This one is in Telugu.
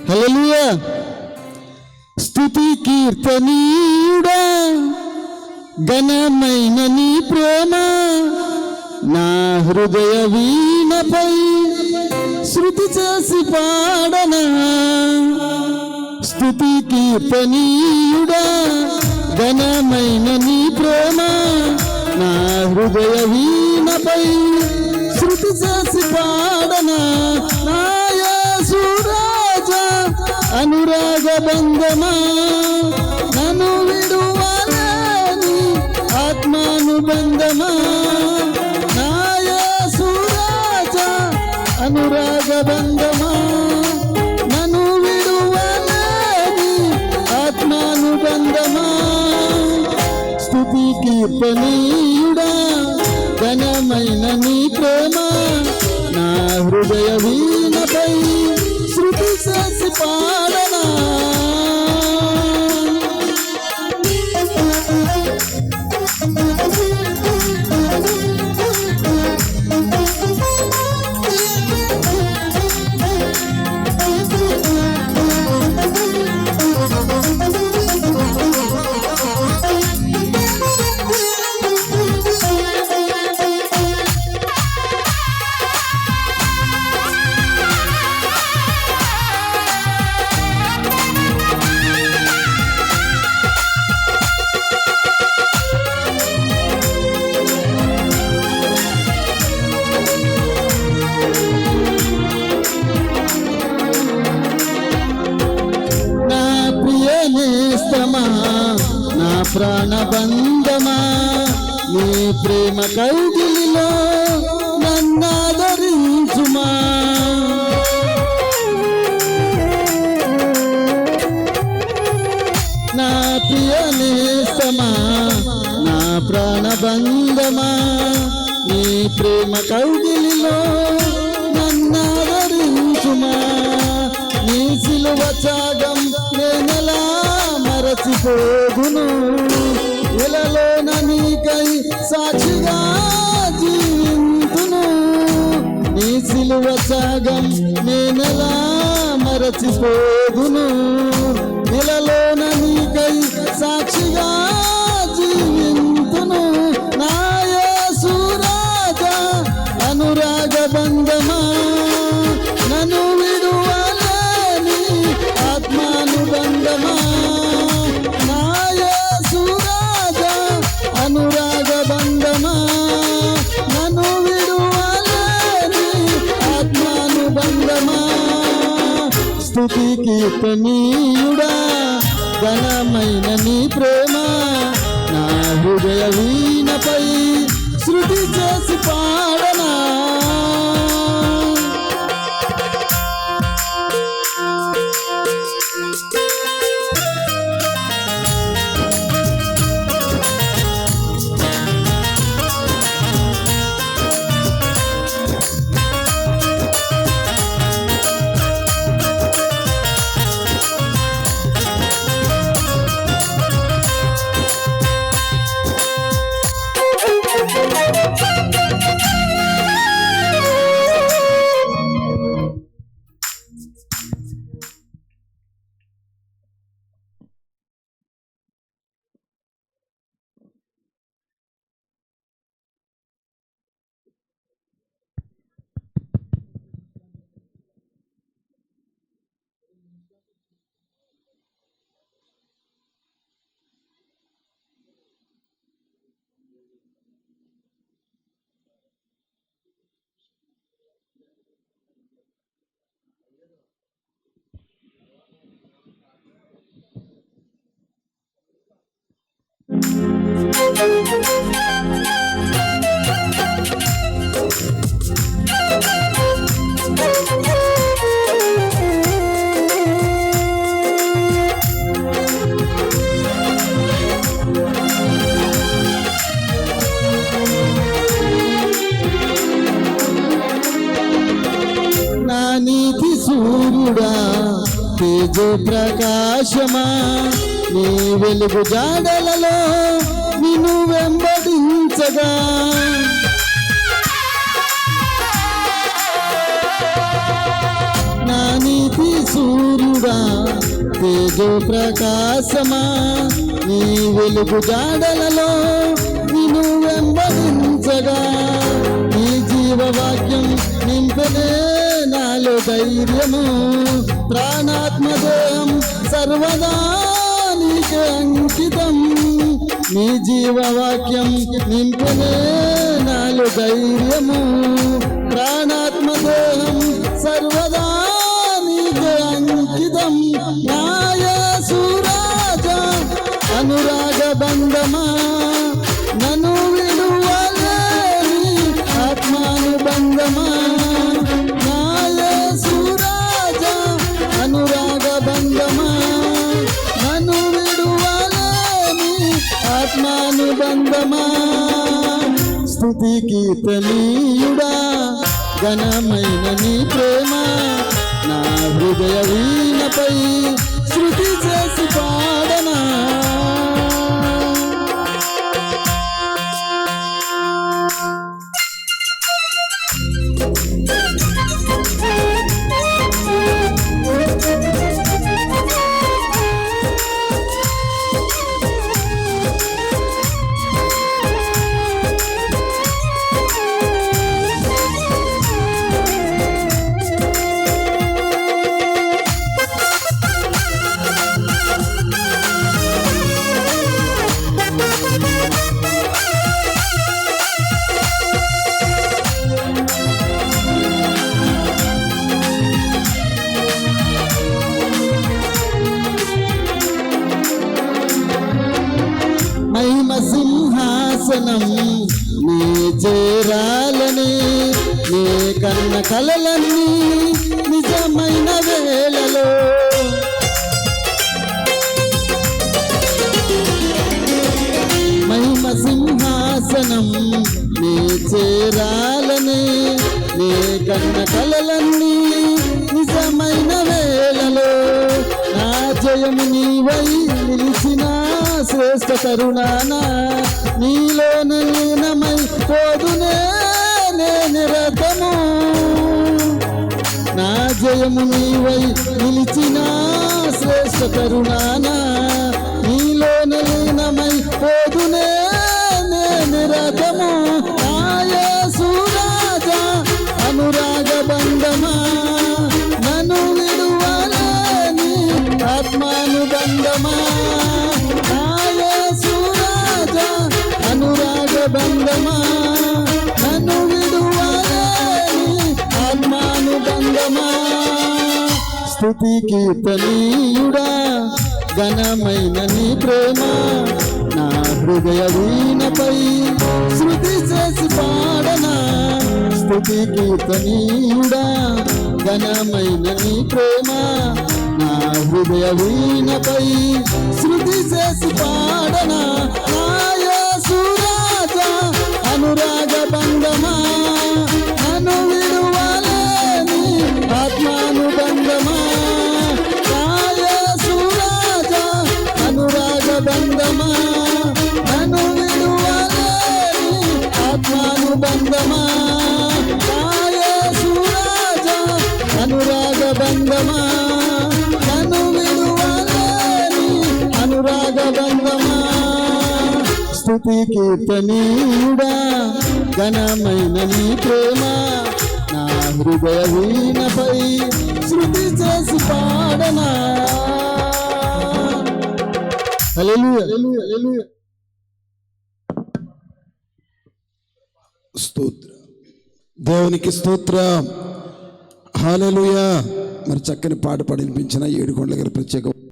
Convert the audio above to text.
హల్లెలూయా. స్తుతి కీర్తనీయుడా, ఘనమైన నీ ప్రేమ నా హృదయ వీణపై శృతి చేసి పాడనా. స్తుతి కీర్తనీయుడా, ఘనమైన నీ ప్రేమ నా హృదయ వీణపై శృతి చేసి పాడనా. నా యేసు రాజా అనురాగ బంధమా, నన్ను విడువలేని ఆత్మానుబంధమా. నా యేసు రాజా అనురాగ బంధమా, నన్ను విడువలేని ఆత్మానుబంధమా. స్తుతి కీర్తనీయుడా, ఘనమైన నీ ప్రేమ నా హృదయ వీణపై శృతి చేసి పాడనా. నా ప్రాణబంధమా, నీ ప్రేమ కౌగిలిలో నన్నాదరించుమా. నా ప్రియ నేస్తమా, నా ప్రాణబంధమా, నీ ప్రేమ కౌగిలిలో నన్నాదరించుమా. నీ సిలువ త్యాగం నేనెలా మరచిపోదును, ఇలలోన నీకై సాక్షిగా జీవింతును. నీ సిలువ త్యాగం నేనెలా మరచిపోదును, ఇలలోన నీకై సాక్షిగా జీవింతును. నా యేసు రాజా అనురాగ బంధమా, నన్ను విడువలేని ఆత్మానుబంధమా. నా యేసు రాజా అనురాగ బంధమా, నన్ను విడువలేని ఆత్మానుబంధమా. స్తుతి కీర్తనీయుడా, ఘనమైన నీ ప్రేమ నా హృదయ వీణపై శృతి చేసి పాడనా. నా నీతి సూర్యుడా తేజో ప్రకాశమా, నీ వెలుగు జాడలలో నిన్ను వెంబడించగా. నా నీతి సూర్యుడా తేజో ప్రకాశమా నీ వెలుగు జాడలలో నిన్ను వెంబడించగా నీ జీవవాక్యం నింపనే నాలో ధైర్యము ప్రాణాత్మదేహం సర్వదా నీకే అంకితం నీ జీవవాక్యం నింపనే నాలో ధైర్యము ప్రాణాత్మదేహం సర్వదా నీకే అంకితం నా యేసు రాజా అనురాగ బంధమా నన్ను విడువలేని ఆత్మానుబంధమా నా యేసు రాజా అనురాగ బంధమా నన్ను విడువలేని ఆత్మానుబంధమా స్తుతి కీర్తనీయుడా ఘనమైన నీ ప్రేమ నా హృదయ వీణపై శృతి చేసి పాడనా మహిమ సింహాసనం నీ చేరాలని నీ కన్న కలలన్నీ నిజమైన వేళలో మహిమ సింహాసనం నీ చేరాలని నీ కన్న కలలన్నీ నిజమైన వేళలో నా జయము నీవై నిలిచిన శ్రేష్ఠ కరుణానా నీలో లీనమై పోదునే నే నిరతము నా జయము నీవై నిలిచిన శ్రేష్ఠ కరుణానా నీలో లీనమై పోదునే నే నిరతము నా యేసు రాజా అనురాగ బంధమా నన్ను విడువలేని ఆత్మానుబంధమా నా యేసు రాజా అనురాగ బంధమా నన్ను విడువలేని ఆత్మానుబంధమా స్తుతి కీర్తనీయుడా ఘనమైన నీ ప్రేమ నా హృదయ వీణపై శృతి చేసి పాడనా స్తుతి కీర్తనీయుడా ఘనమైన నీ ప్రేమ నా హృదయ వీణపై శృతి చేసి పాడనా నా యేసు రాజా అనురాగ బంధమా నన్ను విడువలేని ఆత్మానుబంధమా నా యేసు రాజా అనురాగ బంధమా నన్ను విడువలేని ఆత్మానుబంధమా నా యేసు రాజా అనురాగ బంధమా నన్ను విడువలేని అనురాగ బంధమా స్తుతి కీర్తనీయుడా ఘనమైన నీ ప్రేమ నా హృదయ వీణపై శృతి చేసి పాడనా హల్లెలూయా హల్లెలూయా స్తోత్రం దేవునికి స్తోత్రం హల్లెలూయా మరి చక్కని పాట పాడిపించిన ఏడుకొండల గారి ప్రత్యేక